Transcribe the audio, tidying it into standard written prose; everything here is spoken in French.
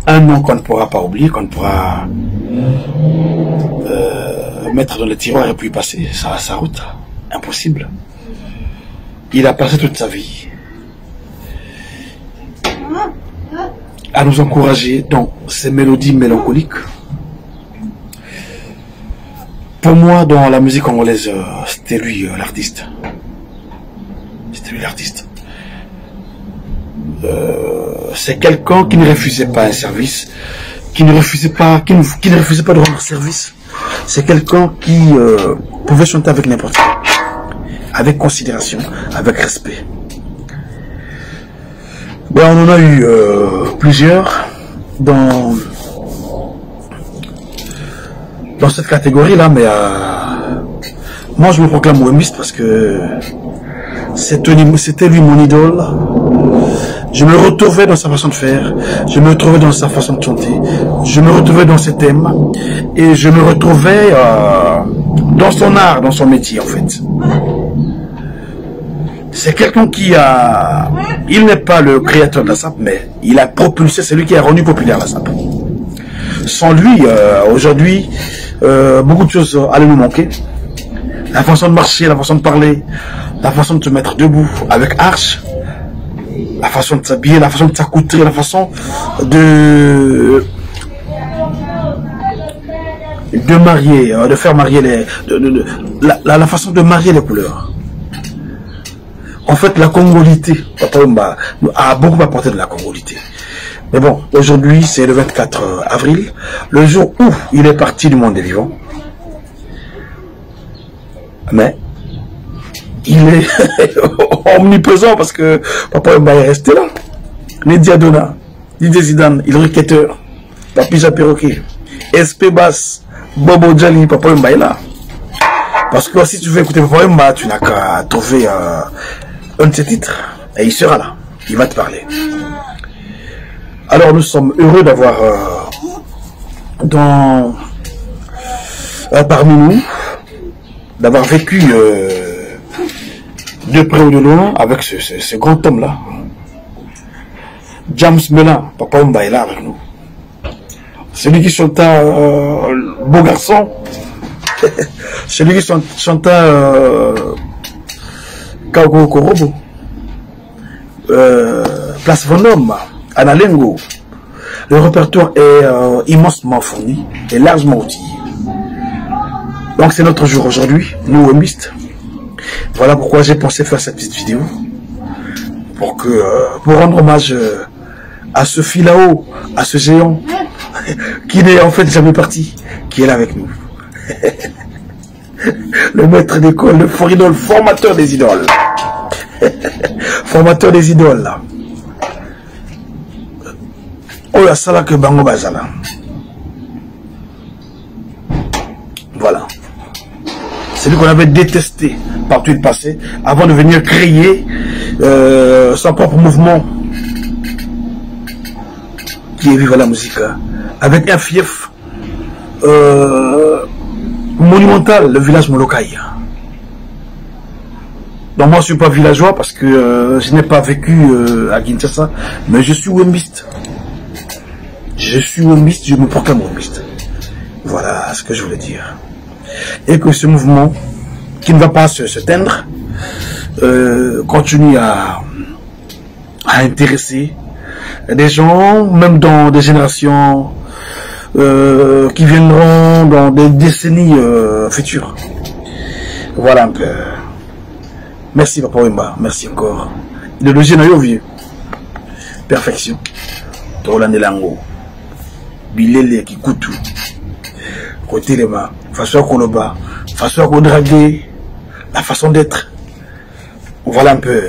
Un nom qu'on ne pourra pas oublier, qu'on ne pourra mettre dans le tiroir et puis passer sa route. Impossible. Il a passé toute sa vie à nous encourager dans ces mélodies mélancoliques. Pour moi, dans la musique congolaise, c'était lui l'artiste. C'était lui l'artiste. C'est quelqu'un qui ne refusait pas un service, qui ne refusait pas de rendre service. C'est quelqu'un qui pouvait chanter avec n'importe qui, avec considération, avec respect. Ben, on en a eu plusieurs dans cette catégorie-là, mais moi je me proclame ouembiste parce que c'était lui mon idole. Je me retrouvais dans sa façon de faire, je me retrouvais dans sa façon de chanter, je me retrouvais dans ses thèmes et je me retrouvais dans son art, dans son métier en fait. C'est quelqu'un qui a... Il n'est pas le créateur de la SAP, mais il a propulsé, c'est lui qui a rendu populaire la SAP. Sans lui, aujourd'hui, beaucoup de choses allaient nous manquer. La façon de marcher, la façon de parler, la façon de se mettre debout avec arche, la façon de s'habiller, la façon de s'accoutrer, la façon de marier, de faire marier la façon de marier les couleurs. En fait, la congolité, Papa Wemba a beaucoup apporté de la congolité. Mais bon, aujourd'hui, c'est le 24 avril, le jour où il est parti du monde des vivants. Mais il est omniprésent parce que Papa Wemba est resté là. Nedi Adona, Didier Zidane, il requêteur, Papija Perroquet, SP Bass, Bobo Djali, Papa Wemba est là. Parce que si tu veux écouter Papa Wemba, tu n'as qu'à trouver un de ses titres et il sera là, il va te parler. Alors nous sommes heureux d'avoir parmi nous, d'avoir vécu de près ou de loin avec ce grand homme là. James Melin, Papa Wemba est là avec nous. Celui qui chanta Beau Garçon, celui qui chanta Kago Korobo, Place Vendôme, Analengo. Le répertoire est immensement fourni et largement outillé. Donc c'est notre jour aujourd'hui, nous ouembistes. Voilà pourquoi j'ai pensé faire cette petite vidéo. Pour rendre hommage à ce filao, à ce géant, qui n'est en fait jamais parti, qui est là avec nous. Le maître d'école, le foridole, formateur des idoles. Formateur des idoles. Oh la sala que Bango Bazala. Voilà. C'est lui qu'on avait détesté partout il passait, avant de venir créer son propre mouvement qui est Viva la Musique, avec un fief monumental, le village Molokai. Donc moi je suis pas villageois parce que je n'ai pas vécu à Kinshasa, mais je suis ouembiste. Je suis ouembiste, je me proclame ouembiste. Voilà ce que je voulais dire. Et que ce mouvement, qui ne va pas se teindre, continue à intéresser des gens, même dans des générations qui viendront dans des décennies futures. Voilà un peu. Merci Papa Wemba, merci encore. Il est le général vieux. Perfection. Tolande Lango. Bilele Kikutu. Côté les mains. Façon à Koloba. Façon à Kodraguer. La façon d'être. Voilà un peu.